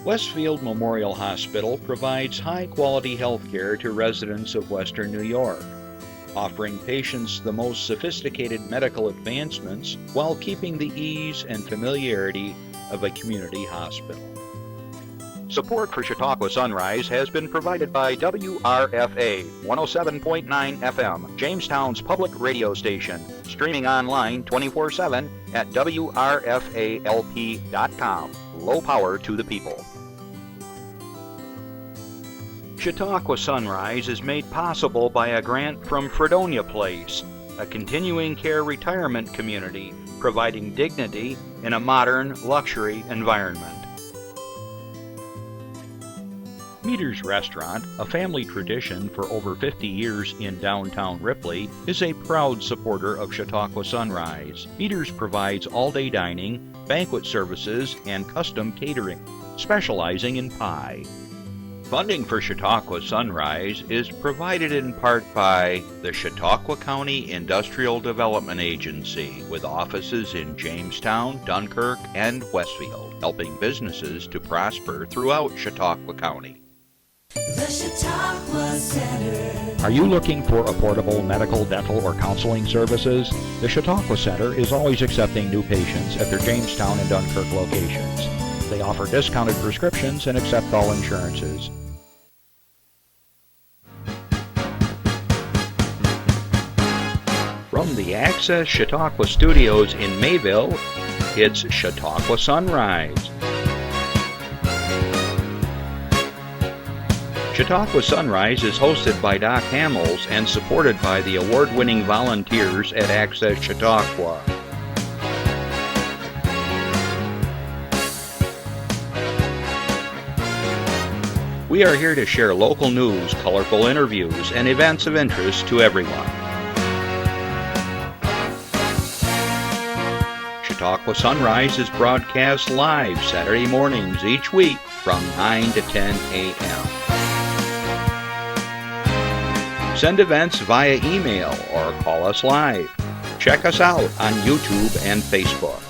Westfield Memorial Hospital provides high-quality health care to residents of Western New York, offering patients the most sophisticated medical advancements while keeping the ease and familiarity of a community hospital. Support for Chautauqua Sunrise has been provided by WRFA 107.9 FM, Jamestown's public radio station, streaming online 24/7 at WRFALP.com. Low power to the people. Chautauqua Sunrise is made possible by a grant from Fredonia Place, a continuing care retirement community providing dignity in a modern luxury environment. Meter's Restaurant, a family tradition for over 50 years in downtown Ripley, is a proud supporter of Chautauqua Sunrise. Meter's provides all-day dining, banquet services, and custom catering, specializing in pie. Funding for Chautauqua Sunrise is provided in part by the Chautauqua County Industrial Development Agency, with offices in Jamestown, Dunkirk, and Westfield, helping businesses to prosper throughout Chautauqua County. The Chautauqua Center. Are you looking for affordable medical, dental, or counseling services? The Chautauqua Center is always accepting new patients at their Jamestown and Dunkirk locations. They offer discounted prescriptions and accept all insurances. From the Access Chautauqua Studios in Mayville, it's Chautauqua Sunrise. Chautauqua Sunrise is hosted by Doc Hamels and supported by the award-winning volunteers at Access Chautauqua. We are here to share local news, colorful interviews, and events of interest to everyone. Chautauqua Sunrise is broadcast live Saturday mornings each week from 9 to 10 a.m. Send events via email or call us live. Check us out on YouTube and Facebook.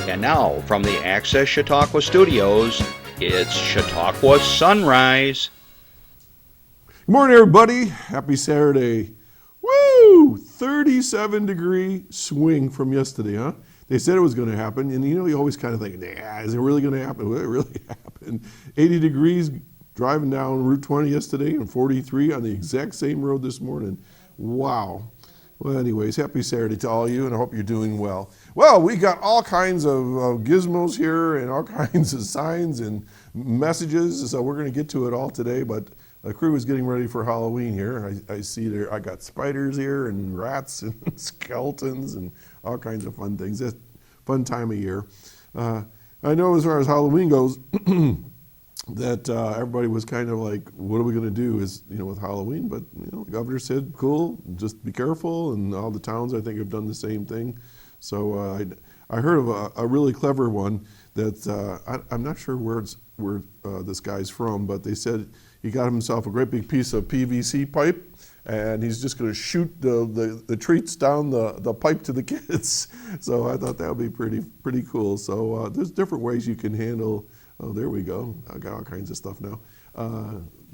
And now, from the Access Chautauqua Studios, it's Chautauqua Sunrise. Good morning, everybody. Happy Saturday. Woo! 37-degree swing from yesterday, huh? They said it was going to happen, and you always kind of think, nah, is it really going to happen? Will it really happen? 80 degrees driving down Route 20 yesterday and 43 on the exact same road this morning. Wow. Well, anyways, happy Saturday to all of you, and I hope you're doing well. Well, we got all kinds of gizmos here and all kinds of signs and messages, so we're going to get to it all today, but the crew is getting ready for Halloween here. I see there, I got spiders here and rats and skeletons and all kinds of fun things. It's a fun time of year. I know as far as Halloween goes, that everybody was kind of like, what are we going to do with Halloween? But the governor said, cool, just be careful, and all the towns I think have done the same thing. So I heard of a really clever one that I'm not sure where this guy's from, but they said he got himself a great big piece of PVC pipe, and he's just going to shoot the treats down the pipe to the kids. So I thought that would be pretty cool. So there's different ways you can handle. Oh, there we go. I got all kinds of stuff now.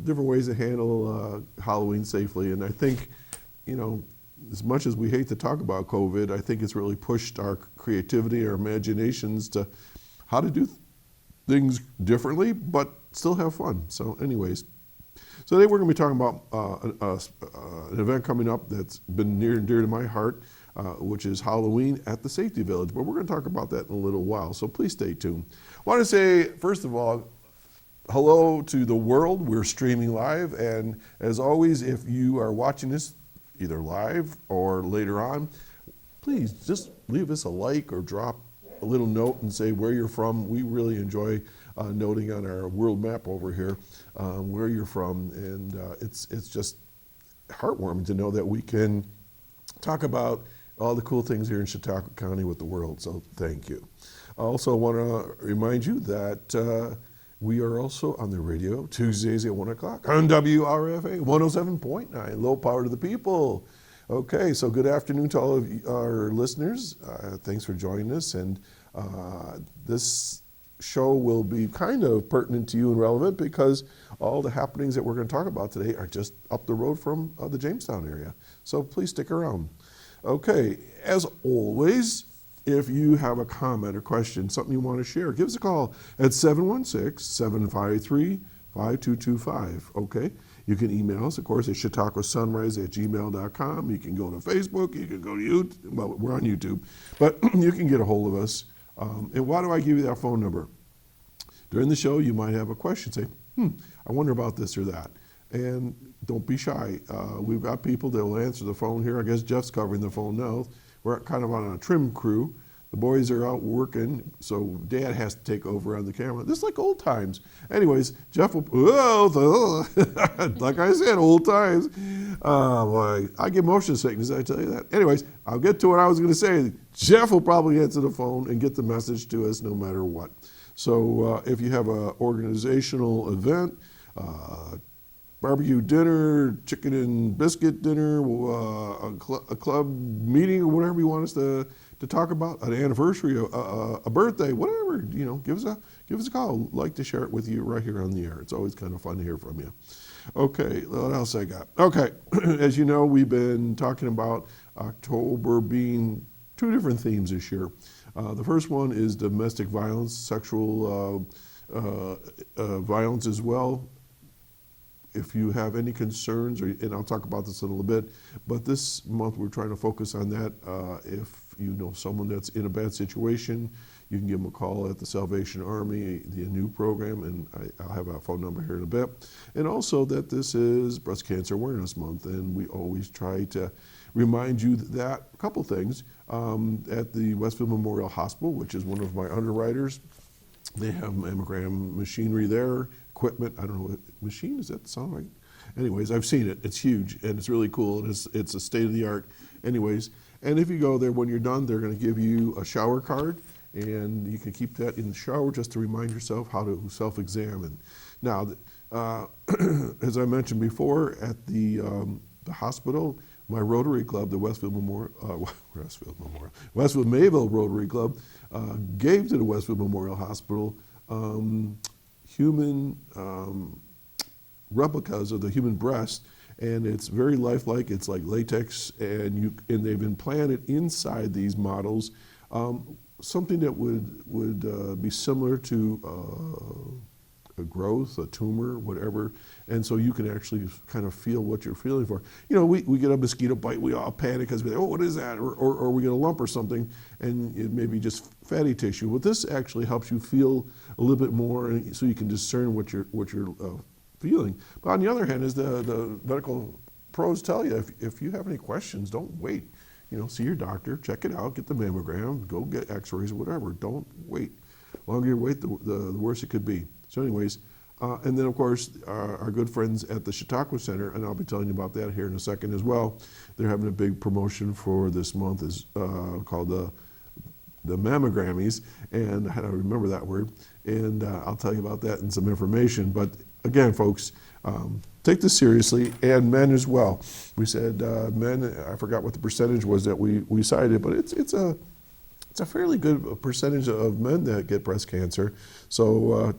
Different ways to handle Halloween safely. And I think, as much as we hate to talk about COVID, I think it's really pushed our creativity, our imaginations to how to do things differently, but still have fun. So anyways, so today we're going to be talking about an event coming up that's been near and dear to my heart, which is Halloween at the Safety Village. But we're going to talk about that in a little while, so please stay tuned. I want to say, first of all, hello to the world. We're streaming live, and as always, if you are watching this either live or later on, please just leave us a like or drop a little note and say where you're from. We really enjoy noting on our world map over here where you're from, and it's just heartwarming to know that we can talk about all the cool things here in Chautauqua County with the world, so thank you. I also want to remind you that we are also on the radio Tuesdays at 1 o'clock on WRFA 107.9, low power to the people. Okay, so good afternoon to all of our listeners. Thanks for joining us. And this show will be kind of pertinent to you and relevant because all the happenings that we're going to talk about today are just up the road from the Jamestown area. So please stick around. Okay, as always, if you have a comment or question, something you want to share, give us a call at 716-753-5225, okay? You can email us, of course, at chautauquasunrise@gmail.com. You can go to Facebook, you can go to YouTube, well, we're on YouTube, but you can get a hold of us. And why do I give you that phone number? During the show, you might have a question, say, I wonder about this or that. And don't be shy. We've got people that will answer the phone here. I guess Jeff's covering the phone now. We're kind of on a trim crew. The boys are out working, so Dad has to take over on the camera. This is like old times. Anyways, Jeff will, like I said, old times. Boy, I get motion sickness, I tell you that. Anyways, I'll get to what I was going to say. Jeff will probably answer the phone and get the message to us no matter what. So if you have an organizational event, barbecue dinner, chicken and biscuit dinner, a club meeting, or whatever you want us to talk about, an anniversary, a birthday, whatever, give us a call. I'd like to share it with you right here on the air. It's always kind of fun to hear from you. Okay, what else I got? Okay, as you know, we've been talking about October being two different themes this year. The first one is domestic violence, sexual violence as well. If you have any concerns, and I'll talk about this in a little bit, but this month we're trying to focus on that. If you know someone that's in a bad situation, you can give them a call at the Salvation Army, the new program, and I'll have a phone number here in a bit. And also that this is Breast Cancer Awareness Month, and we always try to remind you that a couple things. At the Westfield Memorial Hospital, which is one of my underwriters, they have mammogram machinery there, equipment. I don't know, machine, does that sound right? Anyways, I've seen it. It's huge, and it's really cool, and it's a state-of-the-art. Anyways, and if you go there, when you're done, they're going to give you a shower card, and you can keep that in the shower just to remind yourself how to self-examine. Now, as I mentioned before, at the hospital, my Rotary Club, the Westfield Mayville Rotary Club, gave to the Westfield Memorial Hospital human replicas of the human breast, and it's very lifelike. It's like latex, and they've implanted inside these models something that would be similar to a growth, a tumor, whatever, and so you can actually kind of feel what you're feeling for. We get a mosquito bite, we all panic because we think, oh, what is that? Or we get a lump or something, and it may be just fatty tissue. Well, this actually helps you feel a little bit more, so you can discern what you're feeling. But on the other hand, as the medical pros tell you, if you have any questions, don't wait. See your doctor, check it out, get the mammogram, go get x-rays or whatever. Don't wait. The longer you wait, the worse it could be. So anyways, and then of course our good friends at the Chautauqua Center, and I'll be telling you about that here in a second as well. They're having a big promotion for this month, is called the mammogrammies, and I had to remember that word, and I'll tell you about that and some information. But again, folks, take this seriously, and men as well. We said men, I forgot what the percentage was that we cited, but it's a fairly good percentage of men that get breast cancer. So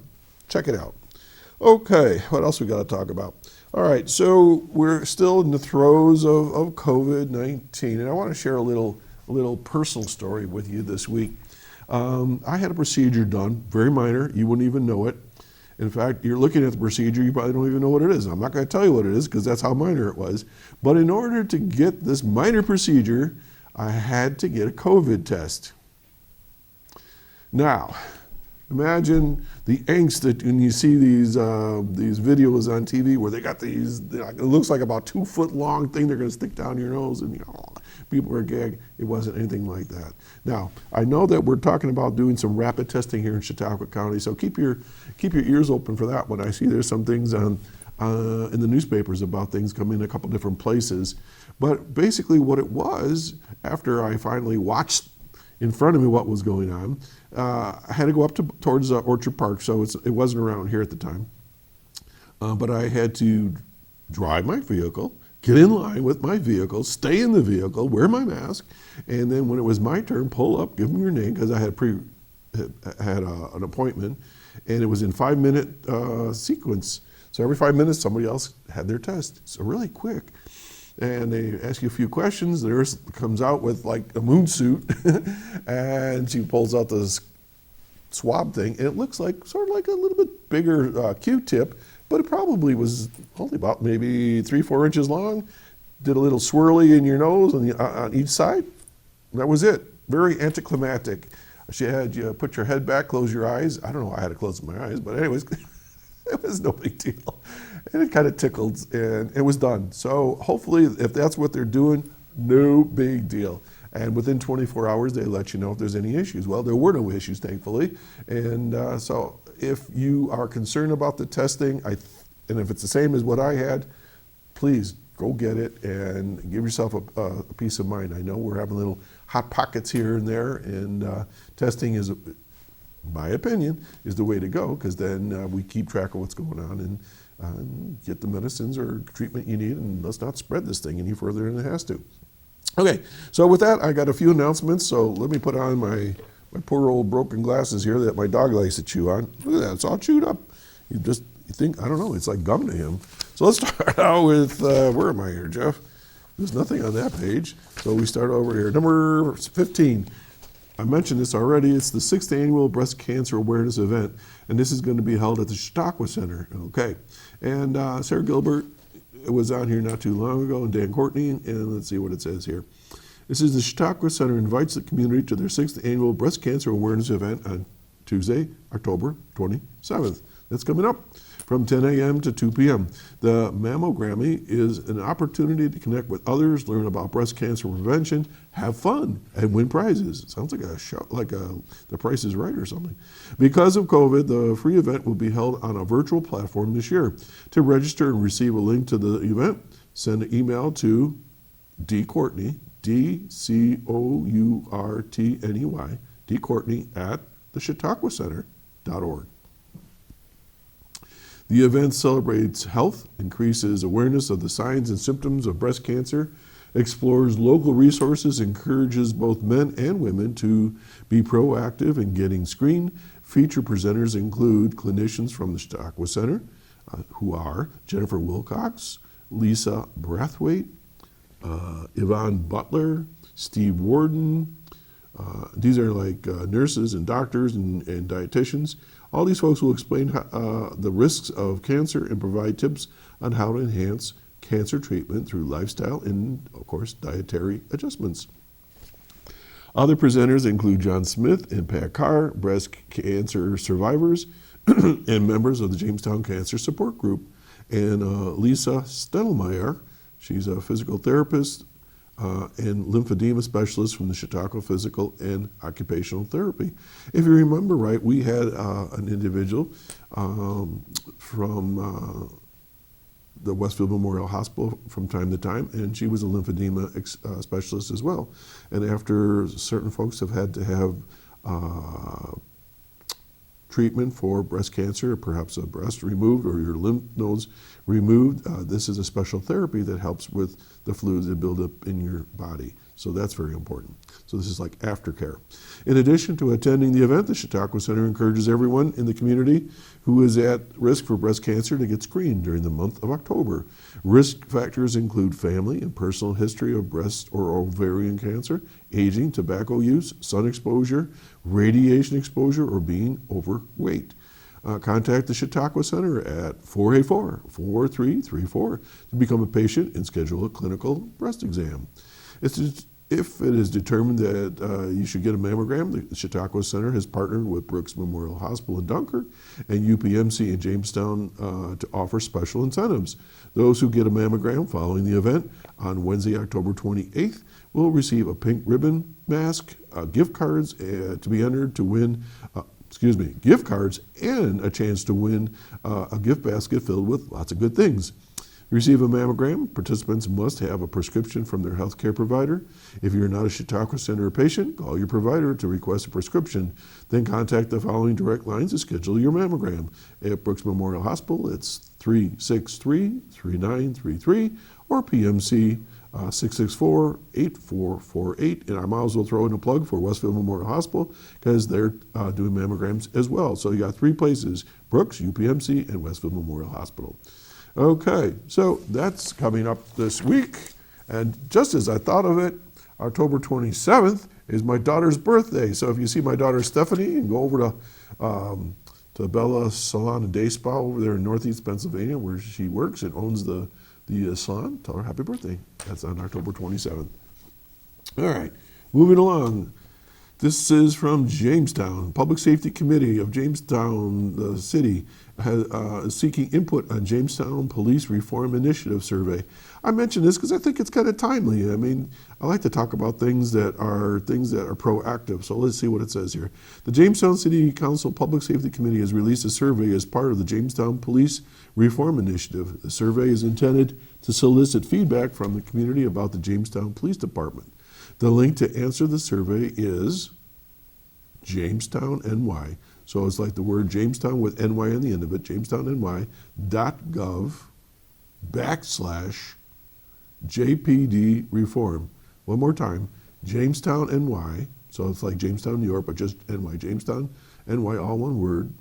check it out. Okay, what else we got to talk about? All right, so we're still in the throes of COVID-19, and I want to share a little personal story with you this week. I had a procedure done, very minor. You wouldn't even know it. In fact, you're looking at the procedure, you probably don't even know what it is. I'm not going to tell you what it is because that's how minor it was. But in order to get this minor procedure, I had to get a COVID test. Now, imagine the angst that when you see these videos on TV where they got these, it looks like about 2 foot long thing they're going to stick down your nose, and people are gagged. It wasn't anything like that. Now, I know that we're talking about doing some rapid testing here in Chautauqua County, so keep your ears open for that one. I see there's some things in the newspapers about things coming in a couple different places. But basically what it was, after I finally watched in front of me what was going on, I had to go up towards Orchard Park, so it wasn't around here at the time. But I had to drive my vehicle, get in line with my vehicle, stay in the vehicle, wear my mask, and then when it was my turn, pull up, give them your name, because I had had an appointment, and it was in 5-minute sequence. So every 5 minutes, somebody else had their test. So really quick. And they ask you a few questions. The nurse comes out with like a moon suit, and she pulls out this swab thing, and it looks like sort of like a little bit bigger Q-tip, but it probably was only about maybe 3-4 inches long. Did a little swirly in your nose on each side. And that was it. Very anticlimactic. She had you put your head back, close your eyes. I don't know why I had to close my eyes, but anyways, it was no big deal. And it kind of tickled, and it was done. So hopefully, if that's what they're doing, no big deal. And within 24 hours, they let you know if there's any issues. Well, there were no issues, thankfully. And so if you are concerned about the testing, and if it's the same as what I had, please go get it and give yourself a peace of mind. I know we're having little hot pockets here and there, and testing is, my opinion, is the way to go, because then we keep track of what's going on and get the medicines or treatment you need, and let's not spread this thing any further than it has to. Okay, so with that, I got a few announcements, so let me put on my poor old broken glasses here that my dog likes to chew on. Look at that, it's all chewed up. You think, I don't know, it's like gum to him. So let's start out with, where am I here, Jeff? There's nothing on that page. So we start over here. Number 15. I mentioned this already. It's the 6th annual breast cancer awareness event, and this is going to be held at the Chautauqua Center. Okay, and Sarah Gilbert was on here not too long ago, and Dan Courtney, and let's see what it says here. This is the Chautauqua Center invites the community to their 6th annual breast cancer awareness event on Tuesday, October 27th. That's coming up from 10 a.m. to 2 p.m. The mammogrammy is an opportunity to connect with others, learn about breast cancer prevention, have fun, and win prizes. It sounds like a show, like The Price is Right or something. Because of COVID, the free event will be held on a virtual platform this year. To register and receive a link to the event, send an email to dcourtney, DCOURTNEY, dcourtney at thechautauquacenter.org. The event celebrates health, increases awareness of the signs and symptoms of breast cancer, explores local resources, encourages both men and women to be proactive in getting screened. Feature presenters include clinicians from the Chautauqua Center, who are Jennifer Wilcox, Lisa Brathwaite, Yvonne Butler, Steve Warden. These are like nurses and doctors and dietitians. All these folks will explain the risks of cancer and provide tips on how to enhance cancer treatment through lifestyle and, of course, dietary adjustments. Other presenters include John Smith and Pat Carr, breast cancer survivors and members of the Jamestown Cancer Support Group, and Lisa Stentelmeyer. She's a physical therapist and lymphedema specialist from the Chautauqua Physical and Occupational Therapy. If you remember right, we had an individual from the Westfield Memorial Hospital from time to time, and she was a lymphedema specialist as well. And after certain folks have had to have treatment for breast cancer, or perhaps a breast removed or your lymph nodes removed, this is a special therapy that helps with the fluids that build up in your body. So that's very important. So this is like aftercare. In addition to attending the event, the Chautauqua Center encourages everyone in the community who is at risk for breast cancer to get screened during the month of October. Risk factors include family and personal history of breast or ovarian cancer, aging, tobacco use, sun exposure, radiation exposure, or being overweight. Contact the Chautauqua Center at 484-4334 to become a patient and schedule a clinical breast exam. If it is determined that you should get a mammogram, the Chautauqua Center has partnered with Brooks Memorial Hospital in Dunkirk and UPMC in Jamestown to offer special incentives. Those who get a mammogram following the event on Wednesday, October 28th, will receive a pink ribbon mask, gift cards to be entered to win gift cards and a chance to win a gift basket filled with lots of good things. To receive a mammogram, participants must have a prescription from their healthcare provider. If you're not a Chautauqua Center patient, call your provider to request a prescription. Then contact the following direct lines to schedule your mammogram. At Brooks Memorial Hospital, it's 363-3933, or PMC 664-8448. And I might as well throw in a plug for Westfield Memorial Hospital because they're doing mammograms as well. So you got 3 places, Brooks, UPMC, and Westfield Memorial Hospital. Okay, so that's coming up this week. And just as I thought of it, October 27th is my daughter's birthday. So if you see my daughter Stephanie and go over to Bella Salon and Day Spa over there in Northeast Pennsylvania where she works and owns the salon, tell her happy birthday. That's on October 27th. All right, moving along. This is from Jamestown. Public Safety Committee of Jamestown, the city, is seeking input on Jamestown Police Reform Initiative survey. I mention this because I think it's kind of timely. I mean, I like to talk about things that are proactive. So let's see what it says here. The Jamestown City Council Public Safety Committee has released a survey as part of the Jamestown Police Reform Initiative. The survey is intended to solicit feedback from the community about the Jamestown Police Department. The link to answer the survey is Jamestown NY. So it's like the word Jamestown with NY on the end of it, JamestowNY.gov/JPD reform. One more time, Jamestown NY. So it's like Jamestown, New York, but just NY. Jamestown NY, all one word,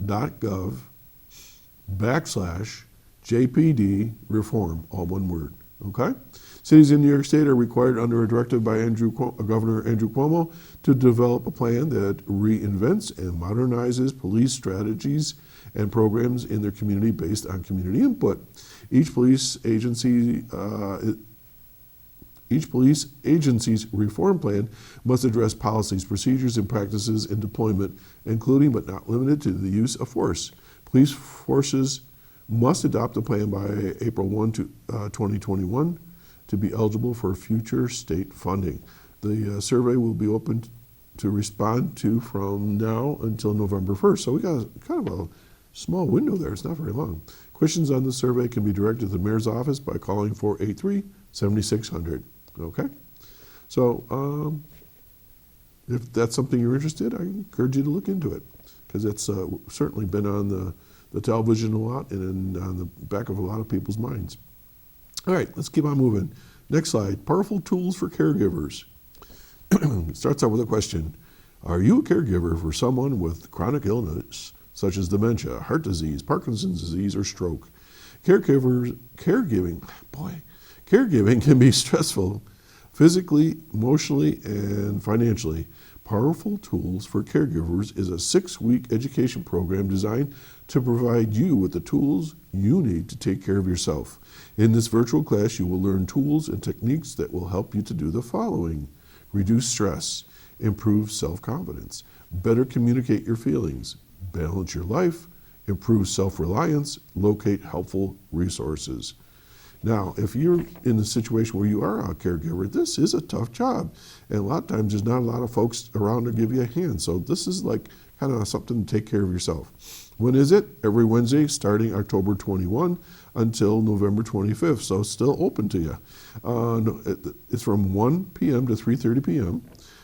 .gov/JPD reform, all one word. Okay? Cities in New York State are required under a directive by Governor Andrew Cuomo to develop a plan that reinvents and modernizes police strategies and programs in their community based on community input. Each police agency's reform plan must address policies, procedures, and practices in deployment, including but not limited to the use of force. Police forces must adopt a plan by April 1, 2021 to be eligible for future state funding. The survey will be open to respond to from now until November 1st. So we got kind of a small window there. It's not very long. Questions on the survey can be directed to the mayor's office by calling 483-7600. Okay? So if that's something you're interested in, I encourage you to look into it because it's certainly been on the television a lot and on the back of a lot of people's minds. All right, let's keep on moving. Next slide, powerful tools for caregivers. It starts out with a question. Are you a caregiver for someone with chronic illness, such as dementia, heart disease, Parkinson's disease, or stroke? Caregiving can be stressful physically, emotionally, and financially. Powerful Tools for Caregivers is a 6-week education program designed to provide you with the tools you need to take care of yourself. In this virtual class, you will learn tools and techniques that will help you to do the following: reduce stress, improve self-confidence, better communicate your feelings, balance your life, improve self-reliance, locate helpful resources. Now, if you're in a situation where you are a caregiver, this is a tough job. And a lot of times there's not a lot of folks around to give you a hand. So this is like kind of something to take care of yourself. When is it? Every Wednesday starting October 21 until November 25th. So it's still open to you. It's from 1 p.m. to 3:30 p.m.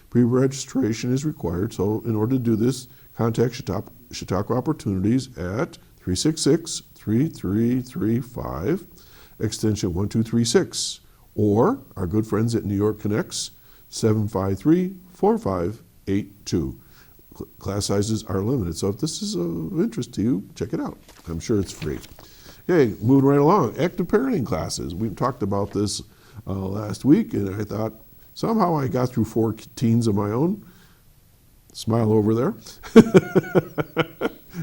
Pre-registration is required. So in order to do this, contact Chautauqua Opportunities at 366-3335. Extension 1236, or our good friends at New York Connects, 753-4582. Class sizes are limited, so if this is of interest to you, check it out. I'm sure it's free. Okay, moving right along, active parenting classes. We've talked about this last week, and I thought somehow I got through 4 teens of my own. Smile over there.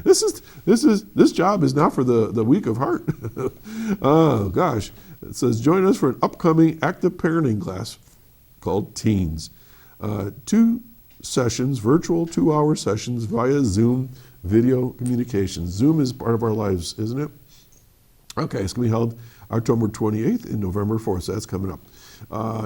This job is not for the weak of heart. Oh gosh. It says join us for an upcoming active parenting class called Teens. 2 sessions, virtual 2-hour sessions via Zoom video communications. Zoom is part of our lives, isn't it? Okay, it's going to be held October 28th and November 4th, so that's coming up.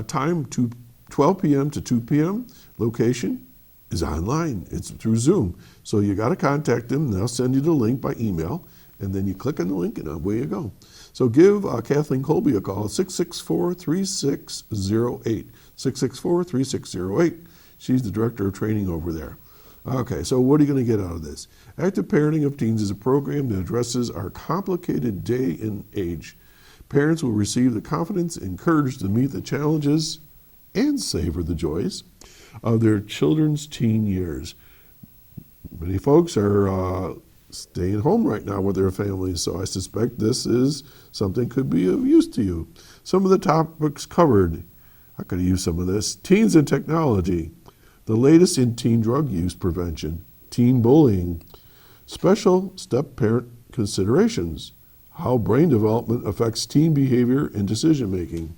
Time to 12 p.m. to 2 p.m. Location is online. It's through Zoom. So you got to contact them. They'll send you the link by email, and then you click on the link, and away you go. So give Kathleen Colby a call, 664-3608. 664-3608. She's the director of training over there. Okay, so what are you going to get out of this? Active Parenting of Teens is a program that addresses our complicated day and age. Parents will receive the confidence and courage to meet the challenges and savor the joys of their children's teen years. Many folks are staying home right now with their families, so I suspect this is something could be of use to you. Some of the topics covered, I could use some of this. Teens and technology, the latest in teen drug use prevention, teen bullying, special step-parent considerations, how brain development affects teen behavior and decision-making,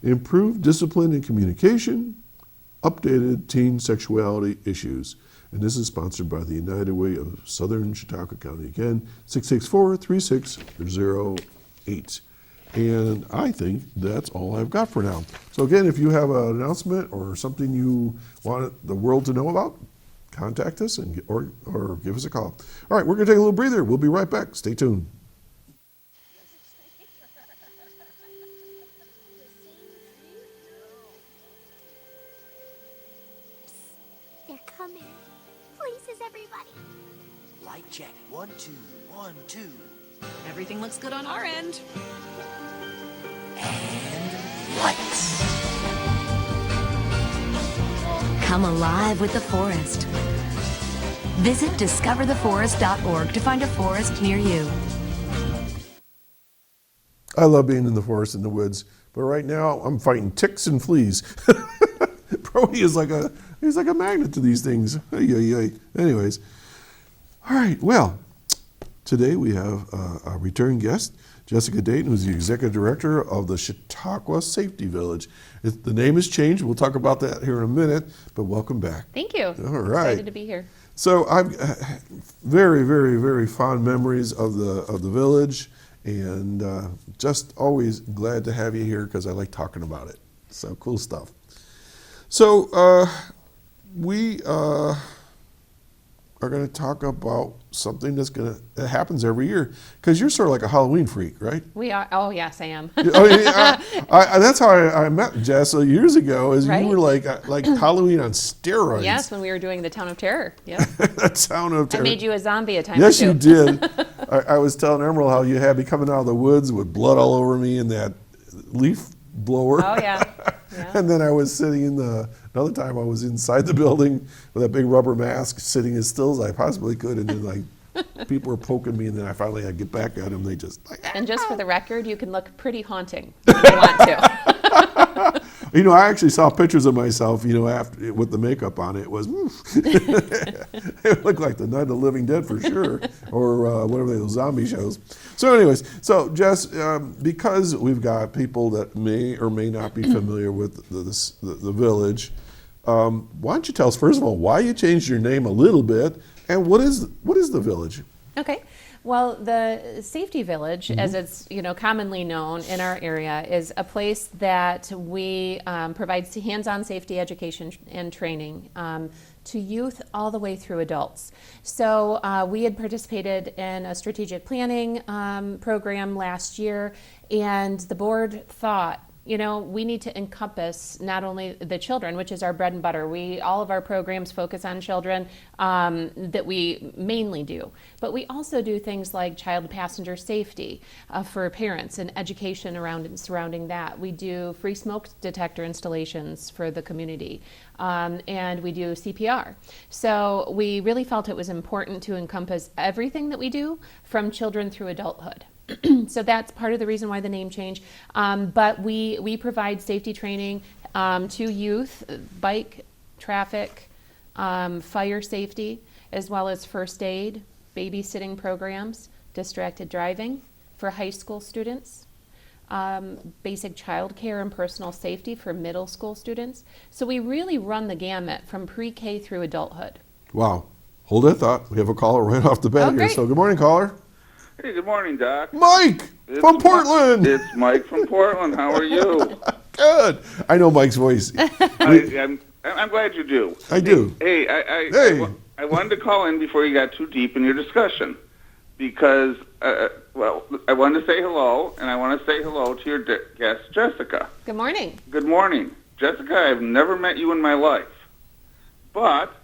improved discipline and communication, updated teen sexuality issues. And this is sponsored by the United Way of Southern Chautauqua County. Again, 664-3608. And I think that's all I've got for now. So again, if you have an announcement or something you want the world to know about, contact us and or give us a call. All right, we're going to take a little breather. We'll be right back. Stay tuned. They're coming. Places, everybody. Light check. 1, 2, 1, 2. Everything looks good on our end. And lights. Come alive with the forest. Visit discovertheforest.org to find a forest near you. I love being in the forest and the woods, but right now I'm fighting ticks and fleas. Brody is he's like a magnet to these things. Anyways, all right. Well, today we have a return guest, Jessica Dayton, who's the executive director of the Chautauqua Safety Village. The name has changed. We'll talk about that here in a minute, but welcome back. Thank you. All right. Excited to be here. So I've very, very, very fond memories of the village, and just always glad to have you here because I like talking about it. So cool stuff. So we are going to talk about something that happens every year, because you're sort of like a Halloween freak, right? We are. Oh, yes, I am. That's how I met Jess years ago. Is Right? You were like Halloween on steroids. Yes, when we were doing the Town of Terror. Yep. That Town of I Terror. made you a zombie a time Yes, or two. you did. I was telling Emerald how you had me coming out of the woods with blood all over me and that leaf blower. Oh, yeah. Yeah. And then I was sitting another time I was inside the building with a big rubber mask, sitting as still as I possibly could, and then people were poking me, and then I finally had to get back at them. They just And just for the record, you can look pretty haunting if you want to. I actually saw pictures of myself, after with the makeup on. It was, it looked like the Night of the Living Dead for sure, or whatever those zombie shows. So anyways, Jess, because we've got people that may or may not be familiar with the village, why don't you tell us, first of all, why you changed your name a little bit, and what is the village? Okay. Well, the Safety Village, as it's commonly known in our area, is a place that we provide hands-on safety education and training to youth all the way through adults. So we had participated in a strategic planning program last year, and the board thought, we need to encompass not only the children, which is our bread and butter. All of our programs focus on children that we mainly do, but we also do things like child passenger safety for parents and education around and surrounding that. We do free smoke detector installations for the community, and we do CPR. So we really felt it was important to encompass everything that we do from children through adulthood. So that's part of the reason why the name changed. But we provide safety training to youth, bike, traffic, fire safety, as well as first aid, babysitting programs, distracted driving for high school students, basic child care and personal safety for middle school students. So we really run the gamut from pre-K through adulthood. Wow. Hold that thought. We have a caller right off the bat here. Great. So good morning, caller. Hey, good morning, Doc. Mike from Portland. It's Mike from Portland. How are you? Good. I know Mike's voice. I'm glad you do. I do. Hey, I wanted to call in before you got too deep in your discussion because, I wanted to say hello, and I want to say hello to your guest, Jessica. Good morning. Good morning. Jessica, I've never met you in my life, but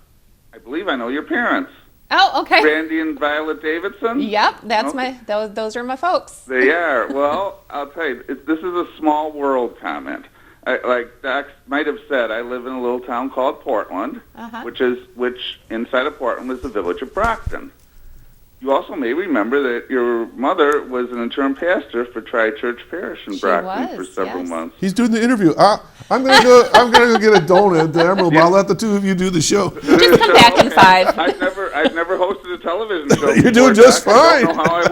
I believe I know your parents. Oh, okay. Randy and Violet Davidson? Yep, that's Okay. those are my folks. They are. Well, I'll tell you, this is a small world comment. Like Doc might have said, I live in a little town called Portland, which inside of Portland was the village of Brockton. You also may remember that your mother was an interim pastor for Tri-Church Parish in Brockton for several months. He's doing the interview. I'm gonna go get a donut at the Emerald. I'll let the two of you do the show. Just come back in 5. I've never hosted a television show. You're before, doing just Doc. fine. I don't know how I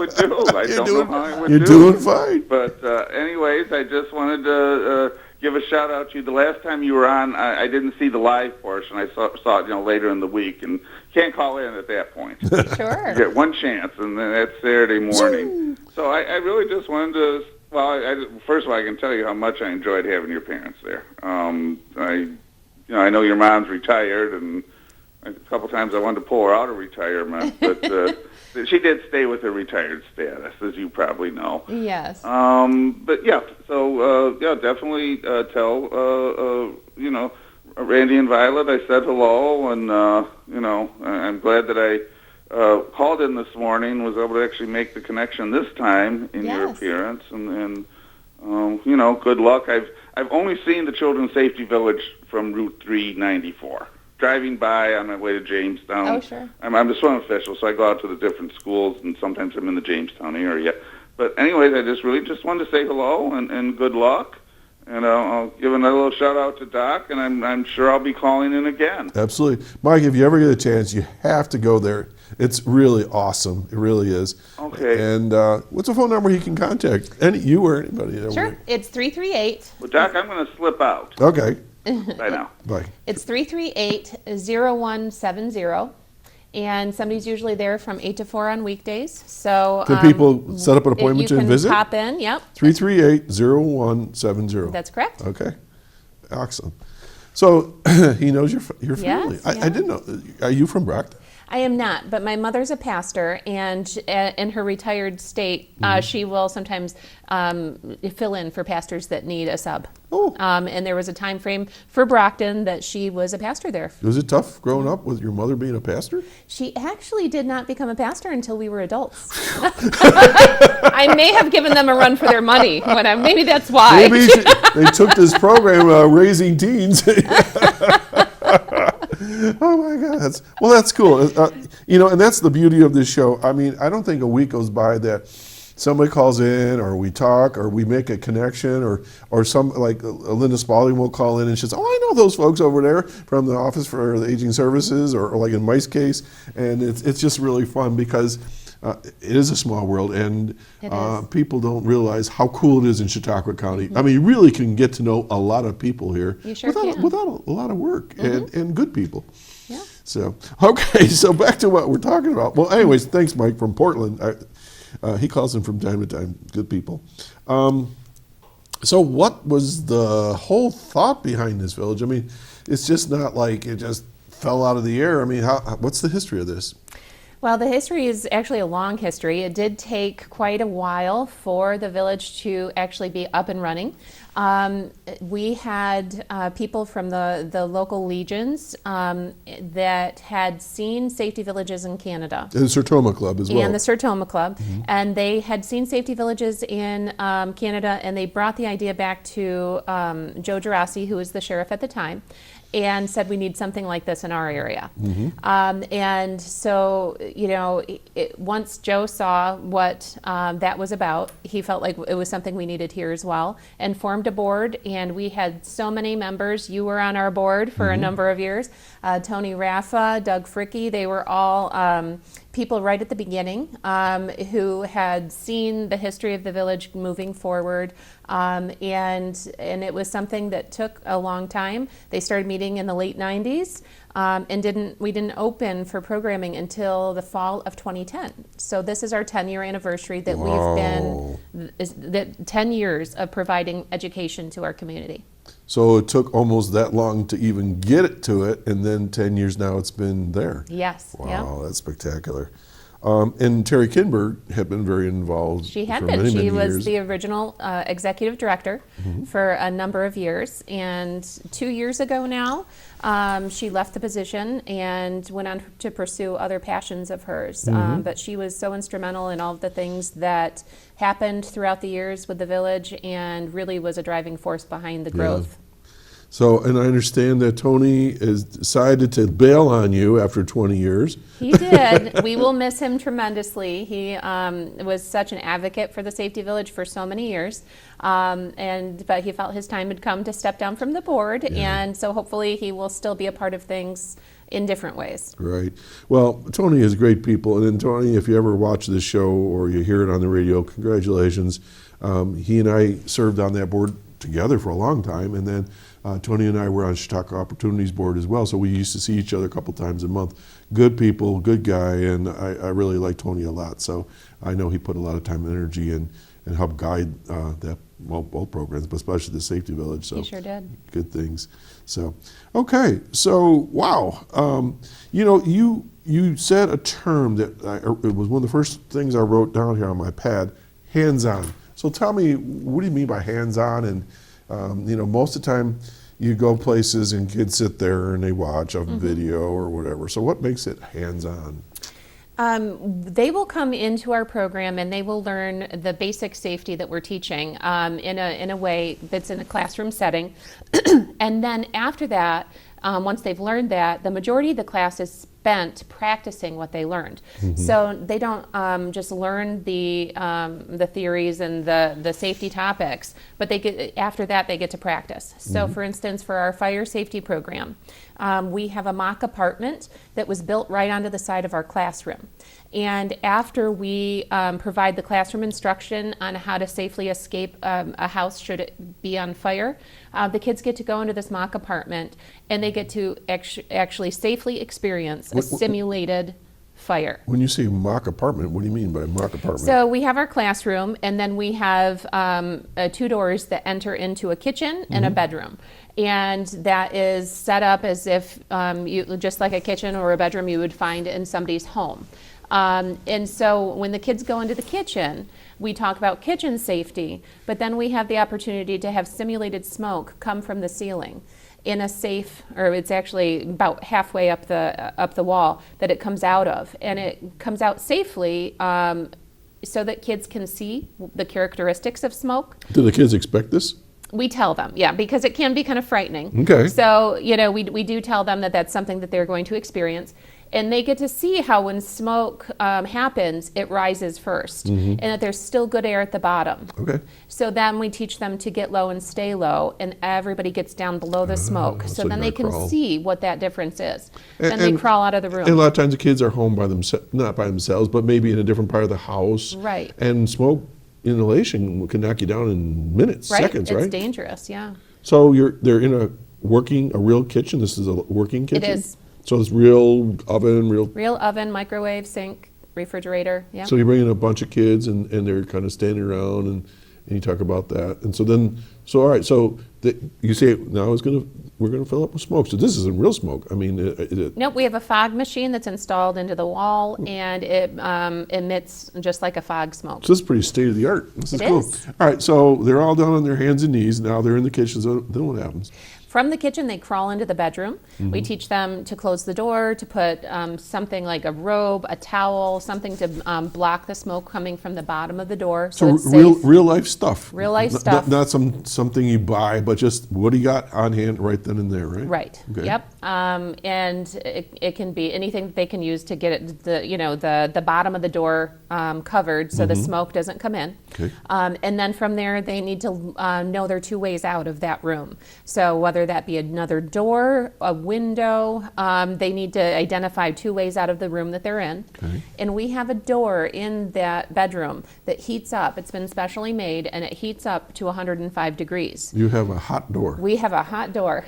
would do. You're doing fine. But anyways, I just wanted to give a shout out to you. The last time you were on, I didn't see the live portion. I saw it, later in the week, and can't call in at that point. Sure. You get one chance, and then that's Saturday morning. So I really just wanted to. Well, first of all, I can tell you how much I enjoyed having your parents there. I know your mom's retired, and a couple times I wanted to pull her out of retirement, but she did stay with her retired status, as you probably know. Yes. But yeah, so definitely tell Randy and Violet I said hello, and I'm glad that I called in this morning, was able to actually make the connection this time in your appearance, and good luck. I've only seen the Children's Safety Village from Route 394. Driving by on my way to Jamestown. Oh, sure. I'm the swim official, so I go out to the different schools, and sometimes I'm in the Jamestown area. But anyways, I just wanted to say hello and good luck. And I'll give another little shout out to Doc, and I'm sure I'll be calling in again. Absolutely. Mike, if you ever get a chance, you have to go there. It's really awesome. It really is. Okay. And what's a phone number he can contact? You or anybody? Sure. It's 338. Well, Doc, I'm going to slip out. Okay. Bye now. Bye. It's 338-0170. And somebody's usually there from 8 to 4 on weekdays. So Can people set up an appointment to visit? You can pop in, yep. 338-0170. That's correct. Okay. Excellent. So he knows your family. Yes, I didn't know. Are you from Brockton? I am not, but my mother's a pastor, and in her retired state, she will sometimes fill in for pastors that need a sub. Oh. And there was a time frame for Brockton that she was a pastor there. Was it tough growing up with your mother being a pastor? She actually did not become a pastor until we were adults. I may have given them a run for their money. Maybe that's why. Maybe they took this program, Raising Teens. Oh my God, that's cool. And that's the beauty of this show. I mean, I don't think a week goes by that somebody calls in, or we talk, or we make a connection, or some, like Linda Spalding will call in and she'll say, "Oh, I know those folks over there from the Office for the Aging Services," or like in Mike's case, and it's just really fun because it is a small world, and people don't realize how cool it is in Chautauqua County. I mean, you really can get to know a lot of people here without a lot of work and good people. Yeah. So, okay, so back to what we're talking about. Well, anyways, thanks, Mike, from Portland. He calls in from time to time, good people. So what was the whole thought behind this village? I mean, it's just not like it just fell out of the air. I mean, what's the history of this? Well, the history is actually a long history. It did take quite a while for the village to actually be up and running. We had people from the local legions that had seen safety villages in Canada. And the Sertoma Club as well. And the Sertoma Club. Mm-hmm. And they had seen safety villages in Canada, and they brought the idea back to Joe Gerasi, who was the sheriff at the time, and said, we need something like this in our area. Mm-hmm. And so, once Joe saw what that was about, he felt like it was something we needed here as well, and formed a board. And we had so many members. You were on our board for a number of years. Tony Raffa, Doug Fricke, they were all people right at the beginning who had seen the history of the village moving forward. And it was something that took a long time. They started meeting in the late 90s and we didn't open for programming until the fall of 2010. So this is our 10-year anniversary that we've been 10 years of providing education to our community. So it took almost that long to even get it to it, and then 10 years now it's been there. Yes. Wow, that's spectacular. And Terry Kinberg had been very involved. She had for been. Many, She many was years. the original executive director for a number of years. And 2 years ago now, she left the position and went on to pursue other passions of hers. But she was so instrumental in all of the things that happened throughout the years with the village and really was a driving force behind the growth. So, and I understand that Tony has decided to bail on you after 20 years. He did. We will miss him tremendously. He was such an advocate for the Safety Village for so many years, but he felt his time had come to step down from the board, and so hopefully he will still be a part of things in different ways. Right. Well, Tony is great people, and then Tony, if you ever watch this show or you hear it on the radio, congratulations. He and I served on that board together for a long time, and then Tony and I were on Chautauqua Opportunities Board as well, so we used to see each other a couple times a month. Good people, good guy, and I really like Tony a lot, so I know he put a lot of time and energy and helped guide both programs, but especially the Safety Village. So He sure did. good things. So, okay, so wow, you said a term that it was one of the first things I wrote down here on my pad, hands-on. So tell me, what do you mean by hands-on? And most of the time you go places and kids sit there and they watch a video or whatever. So what makes it hands-on? They will come into our program and they will learn the basic safety that we're teaching in a way that's in a classroom setting. And then after that, once they've learned that, the majority of the class is spent practicing what they learned. So they don't just learn the theories and the safety topics, but after that they get to practice. So for instance, for our fire safety program, we have a mock apartment that was built right onto the side of our classroom. And after we provide the classroom instruction on how to safely escape a house should it be on fire, the kids get to go into this mock apartment and they get to actually safely experience a simulated fire. When you say mock apartment, what do you mean by mock apartment? So we have our classroom, and then we have 2 doors that enter into a kitchen and a bedroom. And that is set up as if just like a kitchen or a bedroom you would find in somebody's home. And so when the kids go into the kitchen, we talk about kitchen safety, but then we have the opportunity to have simulated smoke come from the ceiling in a safe, or it's actually about halfway up the wall that it comes out of, and it comes out safely so that kids can see the characteristics of smoke. Do the kids expect this? We tell them, yeah, because it can be kind of frightening. Okay. So, we do tell them that that's something that they're going to experience. And they get to see how when smoke happens, it rises first, and that there's still good air at the bottom. Okay. So then we teach them to get low and stay low, and everybody gets down below the smoke. so So you then they gotta can crawl. see what that difference is. And- And they and- crawl out of the room. And a lot of times the kids are home by themselves, not by themselves, but maybe in a different part of the house. Right. And smoke inhalation can knock you down in minutes, seconds, It's right? dangerous, yeah. So they're in a real kitchen. This is a working kitchen? is. So it's real oven, Real oven, microwave, sink, refrigerator, yeah. So you bring in a bunch of kids and they're kind of standing around and you talk about that. And so all right, so you say now we're gonna fill up with smoke. So this isn't real smoke. I mean, Nope, we have a fog machine that's installed into the wall, and it emits just like a fog smoke. so this is pretty state of the art. This is It cool. is. All right, so they're all down on their hands and knees. Now they're in the kitchen. So then what happens? From the kitchen, they crawl into the bedroom. We teach them to close the door, to put something like a robe, a towel, something to block the smoke coming from the bottom of the door. So it's safe. real life stuff. Real life Not- stuff. Not something you buy, but just what do you got on hand right then and there, right? Right. Okay. Yep. And it can be anything that they can use to get it the bottom of the door covered so the smoke doesn't come in. Okay. And then from there, they need to know there are 2 ways out of that room. So whether that be another door, a window, they need to identify 2 ways out of the room that they're in. Okay. And we have a door in that bedroom that heats up. It's been specially made, and it heats up to 105 degrees. You have a hot door. We have a hot door,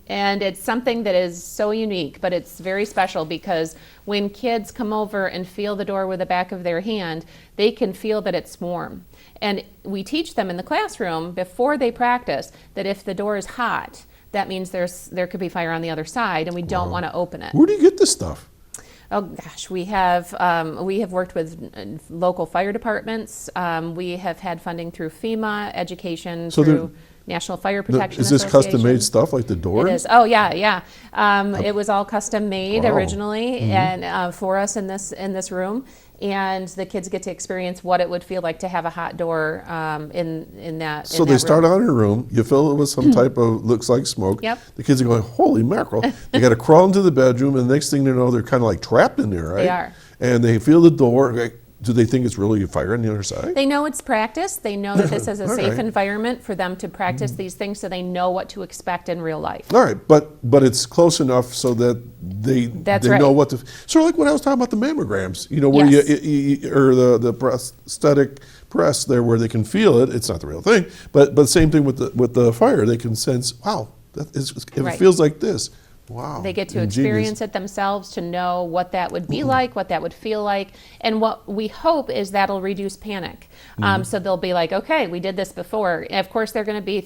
and it's something that is so unique, but it's very special because when kids come over and feel the door with the back of their hand, they can feel that it's warm. And we teach them in the classroom before they practice that if the door is hot, that means there could be fire on the other side, and we don't want to open it. Where do you get this stuff? Oh gosh, we have worked with local fire departments. We have had funding through FEMA, education So through National Fire Protection Is this Association. custom-made stuff like the doors? It is. Oh yeah, yeah. It was all custom made Wow. originally, and for us in this room. And the kids get to experience what it would feel like to have a hot door in that. So they start out in a room, you fill it with some type of, looks like smoke. Yep. The kids are going, holy mackerel. They got to crawl into the bedroom, and the next thing they know, they're kind of like trapped in there, right? They are. And they feel the door. Like, do they think it's really a fire on the other side? They know it's practice. They know that this is a safe right. environment for them to practice these things, so they know what to expect in real life. All right, but it's close enough so that they right. know what to. Sort of like when I was talking about the mammograms, where Yes. you or the prosthetic press there, where they can feel it. It's not the real thing, but same thing with the fire. They can sense, wow, if Right. it feels like this. Wow. They get to ingenious. experience it themselves, to know what that would be like, what that would feel like. And what we hope is that'll reduce panic. So they'll be like, okay, we did this before. And of course, they're going to be,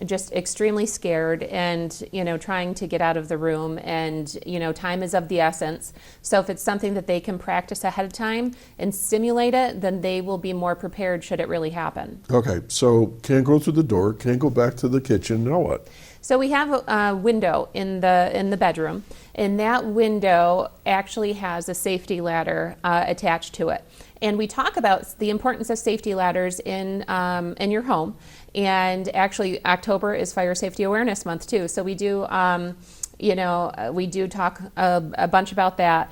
just extremely scared and, trying to get out of the room. And, time is of the essence. So if it's something that they can practice ahead of time and simulate it, then they will be more prepared should it really happen. Okay, so can't go through the door, can't go back to the kitchen. Now what? So we have a window in the bedroom, and that window actually has a safety ladder attached to it. And we talk about the importance of safety ladders in your home. And actually, October is Fire Safety Awareness Month too. So we do. We do talk a bunch about that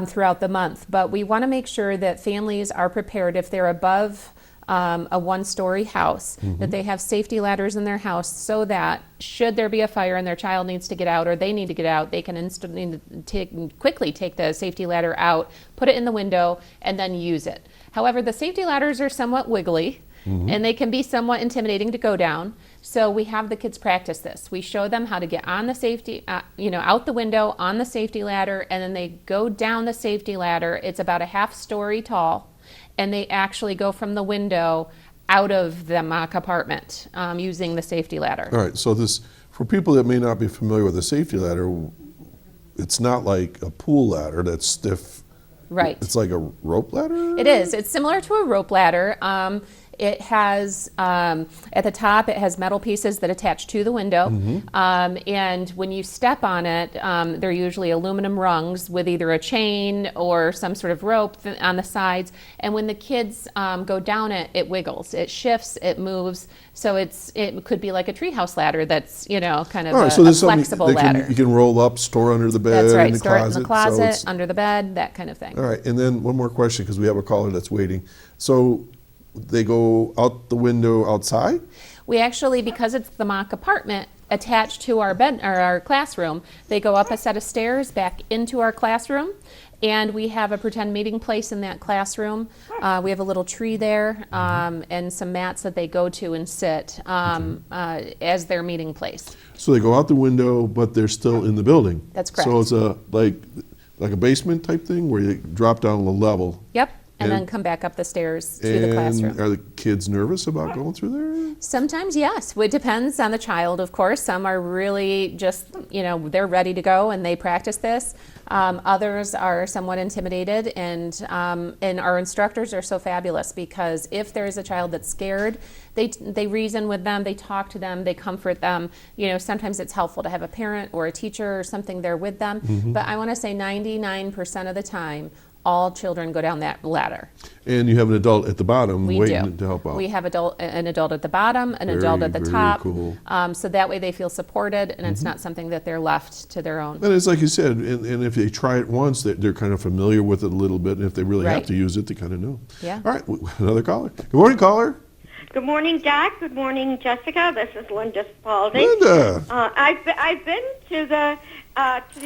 throughout the month. But we want to make sure that families are prepared if they're above a one-story house, that they have safety ladders in their house so that should there be a fire and their child needs to get out or they need to get out, they can quickly take the safety ladder out, put it in the window, and then use it. However, the safety ladders are somewhat wiggly, and they can be somewhat intimidating to go down. So we have the kids practice this. We show them how to get on the safety, out the window on the safety ladder, and then they go down the safety ladder. It's about a half story tall. And they actually go from the window out of the mock apartment using the safety ladder. All right, so this, for people that may not be familiar with a safety ladder, it's not like a pool ladder that's stiff. Right. It's like a rope ladder? It is. It's similar to a rope ladder. It has, at the top, it has metal pieces that attach to the window. And when you step on it, they're usually aluminum rungs with either a chain or some sort of rope on the sides. And when the kids go down it, it wiggles, it shifts, it moves. So it could be like a treehouse ladder that's, kind of All right, a so this is something flexible you ladder. can roll up, store under the bed, That's right. in the Store closet. it in the closet, So under the bed, that kind of thing. all right, and then one more question, because we have a caller that's waiting. So they go out the window outside? We actually, because it's the mock apartment attached to our bed or our classroom, they go up a set of stairs back into our classroom, and we have a pretend meeting place in that classroom. We have a little tree there and some mats that they go to and sit as their meeting place. So they go out the window, but they're still in the building? That's correct. So it's like a basement type thing where you drop down a level? Yep. And And- then come back up the stairs to the classroom. And are the kids nervous about going through there? Sometimes, yes. It depends on the child, of course. Some are really just, they're ready to go and they practice this. Others are somewhat intimidated, and our instructors are so fabulous because if there is a child that's scared, they reason with them, they talk to them, they comfort them. Sometimes it's helpful to have a parent or a teacher or something there with them. But I want to say 99% of the time, all children go down that ladder. And you have an adult at the bottom We waiting do. to help out. We have an adult at the bottom, an adult at the Very top. cool. So that way they feel supported, and it's not something that they're left to their own. And it's like you said, and if they try it once, they're kind of familiar with it a little bit, and if they really have Right. to use it, they kind of know. Yeah. All right, another caller. Good morning, caller. Good morning, Doc. Good morning, Jessica. This is Linda Spalding. Linda. I've been to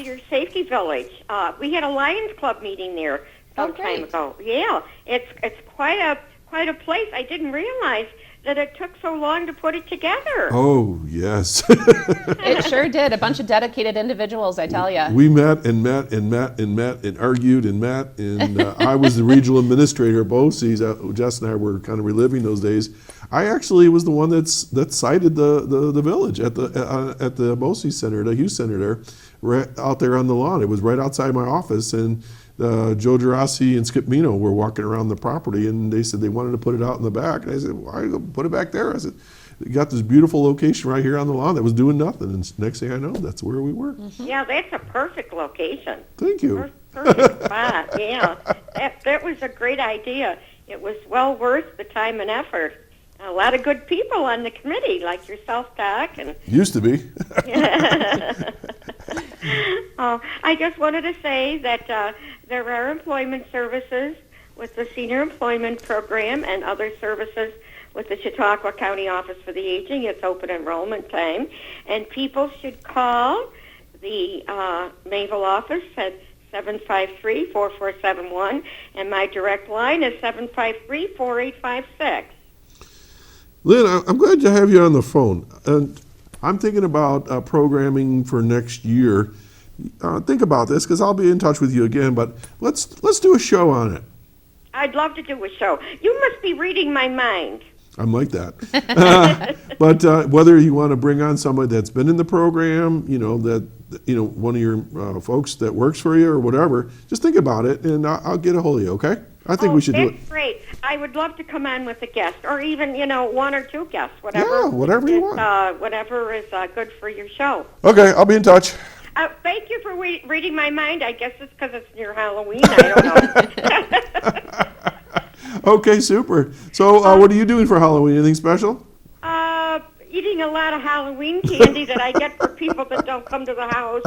your safety village. We had a Lions Club meeting there some time great. ago. Yeah, it's quite a quite a place. I didn't realize that it took so long to put it together. Oh, yes. It sure did. A bunch of dedicated individuals, I tell you. We met and met and met and met and argued and met, and I was the regional administrator of BOCES. Jess and I were kind of reliving those days. I actually was the one that cited the village at the BOCES Center, the youth center there, right out there on the lawn. It was right outside my office, and Joe Gerasi and Skip Mino were walking around the property, and they said they wanted to put it out in the back. And I said, why you put it back there? I said, you got this beautiful location right here on the lawn that was doing nothing. And next thing I know, that's where we were. Yeah, that's a perfect location. Thank you. Perfect spot, yeah. That was a great idea. It was well worth the time and effort. A lot of good people on the committee, like yourself, Doc. And Used to be. I just wanted to say that there are employment services with the Senior Employment Program and other services with the Chautauqua County Office for the Aging. It's open enrollment time. And people should call the naval office at 753-4471. And my direct line is 753-4856. Lynn, I'm glad to have you on the phone. And I'm thinking about programming for next year. Think about this, because I'll be in touch with you again, but let's do a show on it. I'd love to do a show. You must be reading my mind. I'm like that. But whether you want to bring on somebody that's been in the program, one of your folks that works for you or whatever, just think about it, and I'll get a hold of you, okay? I think we should do it. That's great. I would love to come on with a guest, or even, one or two guests, whatever. Yeah, whatever you want. Whatever is good for your show. Okay, I'll be in touch. Thank you for reading my mind. I guess it's because it's near Halloween. I don't know. Okay, super. So what are you doing for Halloween? Anything special? Eating a lot of Halloween candy that I get for people that don't come to the house.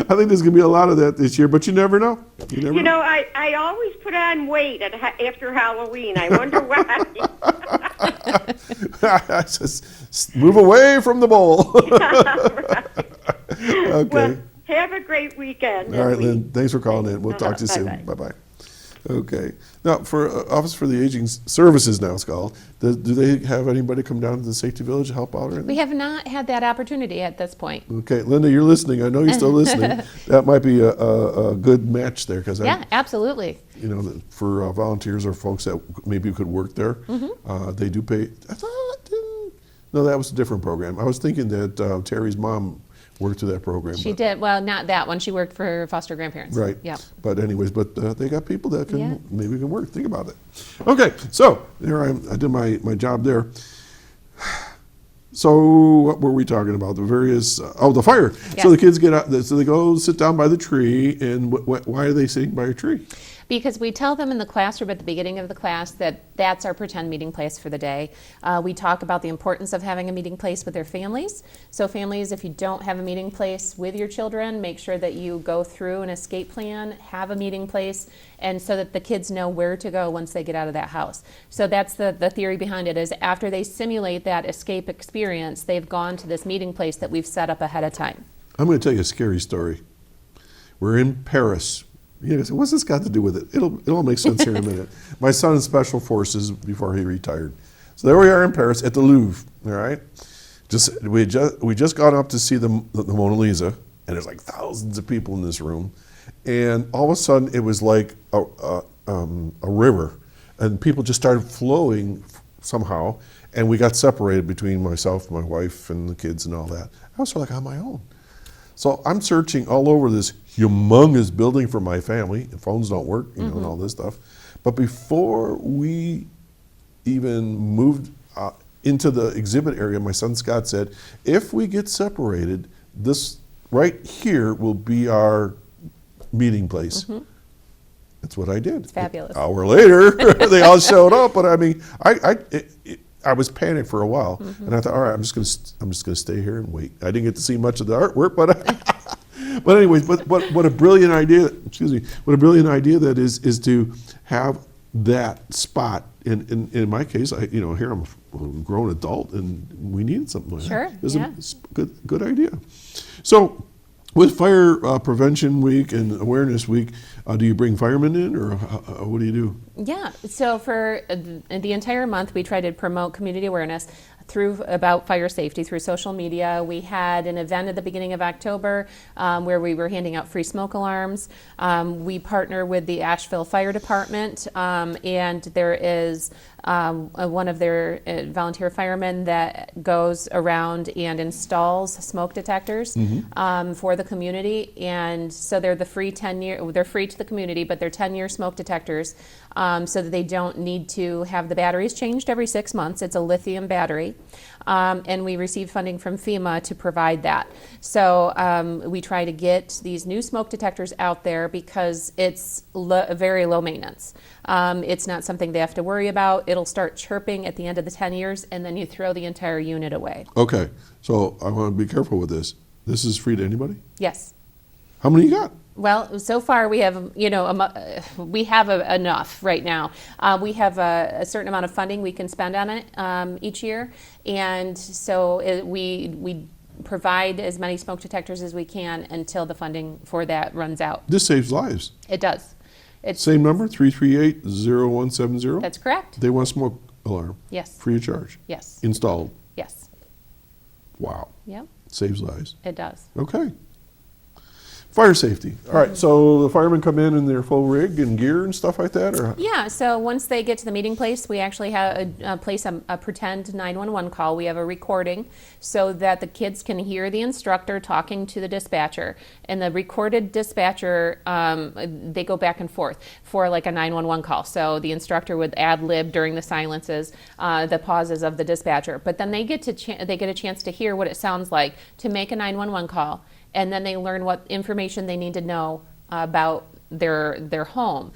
I think there's going to be a lot of that this year, but you never know. I always put on weight after Halloween. I wonder why. Just move away from the bowl. Okay. Well, have a great weekend. All right, Lynn. Thanks for calling in. We'll talk to you soon. Bye-bye. Okay. Now, for Office for the Aging Services now it's called, do they have anybody come down to the Safety Village to help out or anything? We have not had that opportunity at this point. Okay. Linda, you're listening. I know you're still listening. That might be a good match there. Yeah, absolutely. For volunteers or folks that maybe could work there, they do pay. No, that was a different program. I was thinking that Terry's mom worked through that program. She did. Well, not that one. She worked for foster grandparents. Right. Yeah. But anyways, they got people that maybe can work. Think about it. Okay, so there I did my job there. So what were we talking about? The various, the fire. Yes. So the kids get out, so they go sit down by the tree, and why are they sitting by a tree? Because we tell them in the classroom at the beginning of the class that that's our pretend meeting place for the day. We talk about the importance of having a meeting place with their families. So families, if you don't have a meeting place with your children, make sure that you go through an escape plan, have a meeting place, and so that the kids know where to go once they get out of that house. So that's the theory behind it, is after they simulate that escape experience, they've gone to this meeting place that we've set up ahead of time. I'm going to tell you a scary story. We're in Paris. You say, what's this got to do with it? It'll all make sense here in a minute. My son in Special Forces before he retired. So there we are in Paris at the Louvre, all right? We just got up to see the Mona Lisa, and there's like thousands of people in this room. And all of a sudden, it was like a river, and people just started flowing somehow, and we got separated between myself, my wife, and the kids and all that. I was sort of like on my own. So I'm searching all over this humongous building for my family. The phones don't work, and all this stuff. But before we even moved into the exhibit area, my son Scott said, if we get separated, this right here will be our meeting place. That's what I did. It's fabulous. An hour later, they all showed up, but I mean, I was panicked for a while, and I thought, all right, I'm just gonna stay here and wait. I didn't get to see much of the artwork, but anyways, what a brilliant idea! Excuse me, what a brilliant idea that is to have that spot. In my case, here I'm a grown adult, and we needed something like that. Sure, It was a good idea. So, With Fire Prevention Week and Awareness Week, do you bring firemen in, or what do you do? Yeah, so for the entire month, we try to promote community awareness about fire safety through social media. We had an event at the beginning of October where we were handing out free smoke alarms. We partner with the Asheville Fire Department, and there is one of their volunteer firemen that goes around and installs smoke detectors for the community. And so they're they're free to the community, but they're 10-year smoke detectors, so that they don't need to have the batteries changed every 6 months. It's a lithium battery. And we receive funding from FEMA to provide that. So we try to get these new smoke detectors out there because it's very low maintenance. It's not something they have to worry about. It'll start chirping at the end of the 10 years, and then you throw the entire unit away. Okay, so I want to be careful with this. This is free to anybody? Yes. How many you got? Well, so far we have, enough right now. We have a certain amount of funding we can spend on it each year, and so we provide as many smoke detectors as we can until the funding for that runs out. This saves lives. It does. Same number, 338-0170? That's correct. They want a smoke alarm. Yes. Free of charge. Yes. Installed. Yes. Wow. Yep. Saves lives. It does. Okay. Fire safety. All right, so the firemen come in their full rig and gear and stuff like that, or? Yeah, so once they get to the meeting place, we actually have a pretend 911 call. We have a recording so that the kids can hear the instructor talking to the dispatcher. And the recorded dispatcher, they go back and forth for like a 911 call. So the instructor would ad-lib during the silences, the pauses of the dispatcher. But then they get a chance to hear what it sounds like to make a 911 call. And then they learn what information they need to know about their home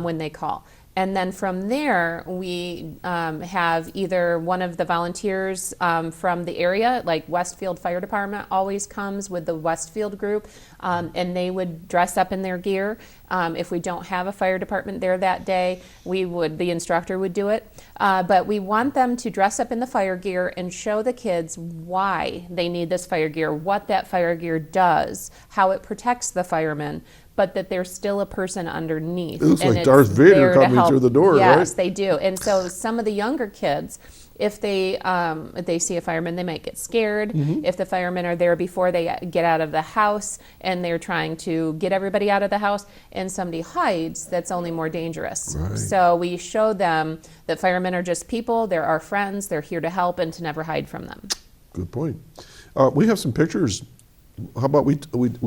when they call. And then from there, we have either one of the volunteers from the area, like Westfield Fire Department always comes with the Westfield group, and they would dress up in their gear. If we don't have a fire department there that day, the instructor would do it. But we want them to dress up in the fire gear and show the kids why they need this fire gear, what that fire gear does, how it protects the firemen, but that there's still a person underneath. It looks and like it's Darth Vader there to coming help. through the door, right? Yes, they do. And so some of the younger kids, if they see a fireman, they might get scared. If the firemen are there before they get out of the house and they're trying to get everybody out of the house and somebody hides, that's only more dangerous. Right. So we show them that firemen are just people, they're our friends, they're here to help and to never hide from them. Good point. We have some pictures. How about we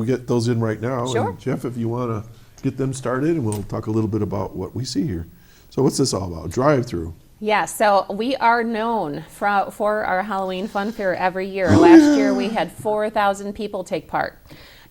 get those in right now? Sure. And Jeff, if you want to get them started, and we'll talk a little bit about what we see here. So what's this all about? Drive-through. Yeah, so we are known for our Halloween fun fair every year. Last year we had 4,000 people take part.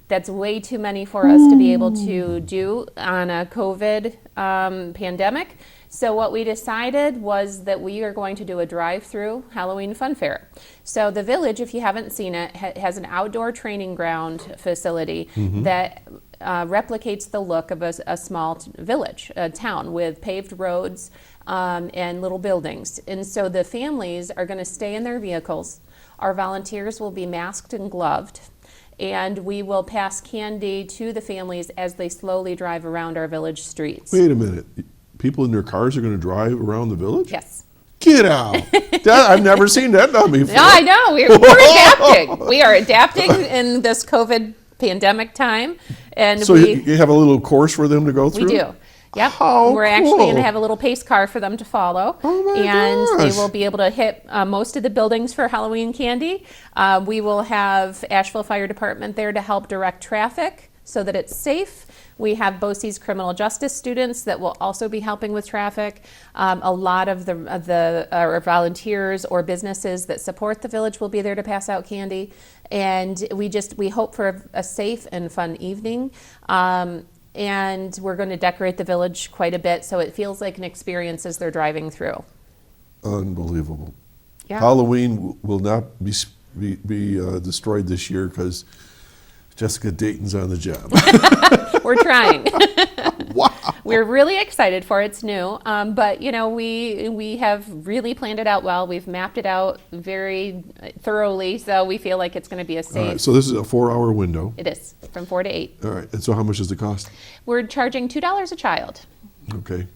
That's way too many for us to be able to do on a COVID pandemic. So what we decided was that we are going to do a drive-through Halloween fun fair. So the village, if you haven't seen it, has an outdoor training ground facility that replicates the look of a small village, a town with paved roads and little buildings. And so the families are going to stay in their vehicles. Our volunteers will be masked and gloved. And we will pass candy to the families as they slowly drive around our village streets. Wait a minute. People in their cars are going to drive around the village? Yes. Get out. I've never seen that done before. No, I know. We're adapting. We are adapting in this COVID pandemic time. And So you have a little course for them to go through? We do. Yep. How We're actually cool. going to have a little pace car for them to follow. Oh my and gosh. they will be able to hit most of the buildings for Halloween candy. We will have Asheville Fire Department there to help direct traffic so that it's safe. We have BOCES criminal justice students that will also be helping with traffic. A lot of our volunteers or businesses that support the village will be there to pass out candy. And we hope for a safe and fun evening. And we're going to decorate the village quite a bit so it feels like an experience as they're driving through. Unbelievable. Yeah. Halloween will not be destroyed this year because Jessica Dayton's on the job. We're trying. Wow. we're really excited for it. It's new, but we have really planned it out well. We've mapped it out very thoroughly, so we feel like it's going to be a All safe. right, so this is a 4-hour window. It is from 4 to 8. All right, and so how much does it cost? We're charging $2 a child. Okay,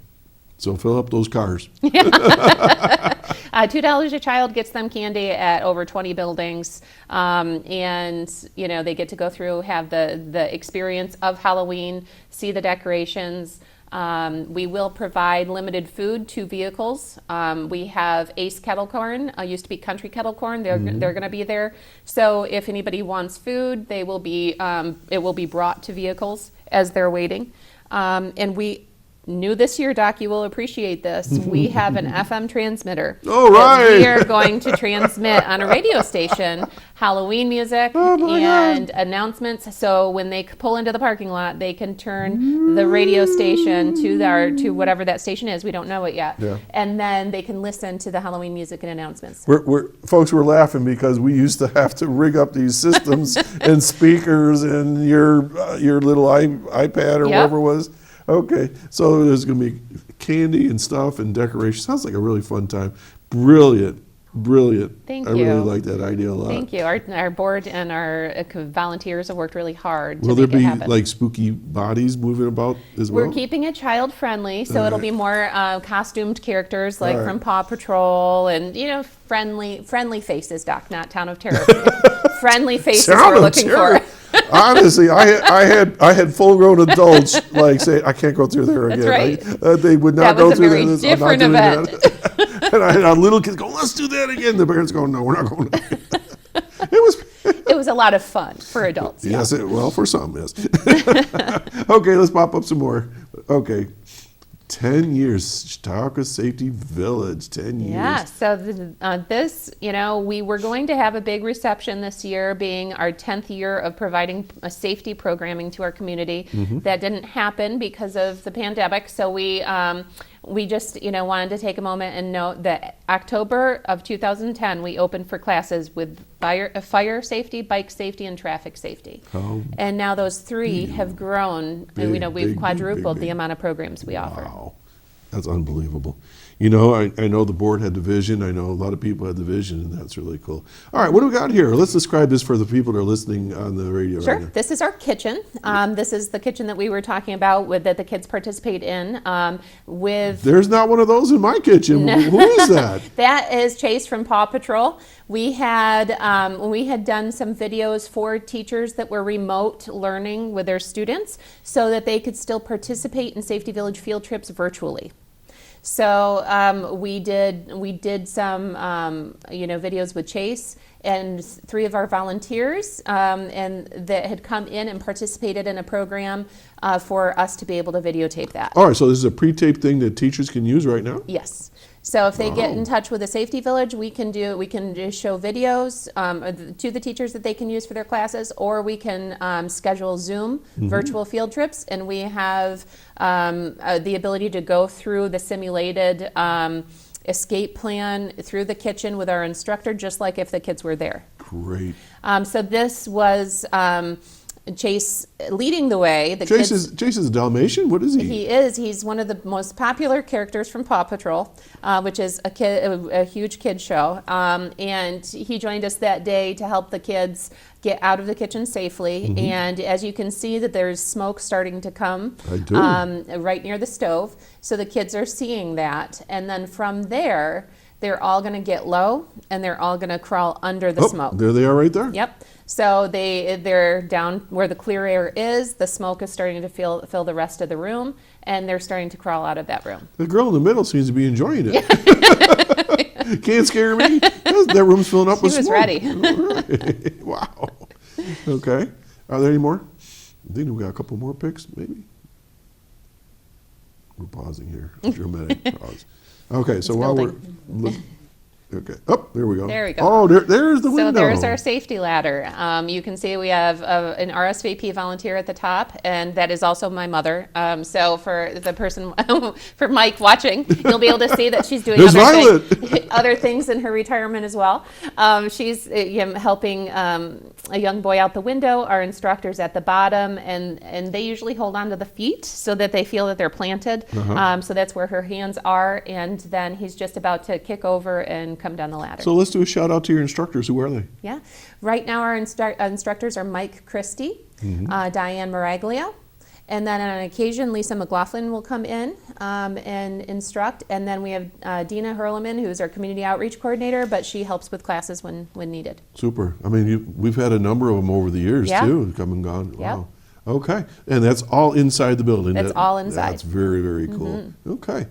so fill up those cars. $2 a child gets them candy at over 20 buildings, and they get to go through, have the experience of Halloween, see the decorations. We will provide limited food to vehicles. We have Ace Kettle Corn, used to be Country Kettle Corn. They're going to be there. So if anybody wants food, they will be it will be brought to vehicles as they're waiting. And we new this year, Doc, you will appreciate this. We have an FM transmitter. Oh, that right. We are going to transmit on a radio station Halloween music and announcements. So when they pull into the parking lot, they can turn the radio station to whatever that station is. We don't know it yet. Yeah. And then they can listen to the Halloween music and announcements. Folks were laughing because we used to have to rig up these systems and speakers and your little iPad or whatever it was. Okay, so there's going to be candy and stuff and decoration. Sounds like a really fun time. Brilliant. Thank I you. really like that idea a lot. Thank you. Our board and our volunteers have worked really hard to Will there make it be happen. like spooky bodies moving about as well? We're keeping it child friendly, so it'll be more costumed characters like All right. from Paw Patrol and friendly faces, Doc, not Town of Terror. Friendly faces Town we're of looking Terror. for. Honestly, I had full-grown adults like say, "I can't go through there again." That's right. They would not That go was a through very that. different I'm not doing event. that. And I had little kids go, "Let's do that again." The parents go, "No, we're not going." It was a lot of fun for adults. yeah. Yes, well, for some, yes. Okay, let's pop up some more. Okay, 10 years, Chautauqua Safety Village, 10 years. Yeah, so this, we were going to have a big reception this year, being our 10th year of providing safety programming to our community. That didn't happen because of the pandemic, so we just, wanted to take a moment and note that October of 2010, we opened for classes with fire safety, bike safety, and traffic safety. Oh. And now those three have grown, and Big, we've big, quadrupled big, the big. amount of programs we offer. Wow, that's unbelievable. I know the board had the vision. I know a lot of people had the vision, and that's really cool. All right, what do we got here? Let's describe this for the people that are listening on the radio Sure. right now. This is our kitchen. This is the kitchen that we were talking about that the kids participate in. There's not one of those in my kitchen. Who is that? That is Chase from Paw Patrol. We had done some videos for teachers that were remote learning with their students so that they could still participate in Safety Village field trips virtually. So we did some videos with Chase and 3 of our volunteers and that had come in and participated in a program for us to be able to videotape that. All right, so this is a pre-taped thing that teachers can use right now? Yes. So if they get in touch with the Safety Village, we can just show videos to the teachers that they can use for their classes, or we can schedule Zoom virtual field trips, and we have the ability to go through the simulated escape plan through the kitchen with our instructor, just like if the kids were there. Great. So this was Chase leading the way. Chase is a Dalmatian? What is he? He is. He's one of the most popular characters from Paw Patrol, which is a huge kid show. And he joined us that day to help the kids get out of the kitchen safely. And as you can see, that there's smoke starting to come right near the stove. So the kids are seeing that. And then from there, they're all going to get low, and they're all going to crawl under the smoke. There they are right there. Yep. So they're down where the clear air is. The smoke is starting to fill the rest of the room, and they're starting to crawl out of that room. The girl in the middle seems to be enjoying it. Can't scare me. That room's filling up with She was smoke. ready. Right. Wow. Okay. Are there any more? I think we got a couple more picks, maybe. We're pausing here. Dramatic pause. Okay, so while we're okay. Oh, there we go. There we go. Oh, there's the window. So there's our safety ladder. You can see we have an RSVP volunteer at the top, and that is also my mother. So for the person, for Mike watching, you'll be able to see that she's doing other things in her retirement as well. She's helping a young boy out the window, our instructor's at the bottom, and they usually hold on to the feet so that they feel that they're planted. So that's where her hands are, and then he's just about to kick over and come down the ladder. So let's do a shout out to your instructors. Who are they? Yeah. Right now our instructors are Mike Christie, Diane Maraglia, and then on occasion Lisa McLaughlin will come in and instruct, and then we have Dina Hurleman, who's our community outreach coordinator, but she helps with classes when needed. Super. I mean, we've had a number of them over the years too, come and gone. Wow. Okay, and that's all inside the building. That's all inside. That's very, very cool. Okay.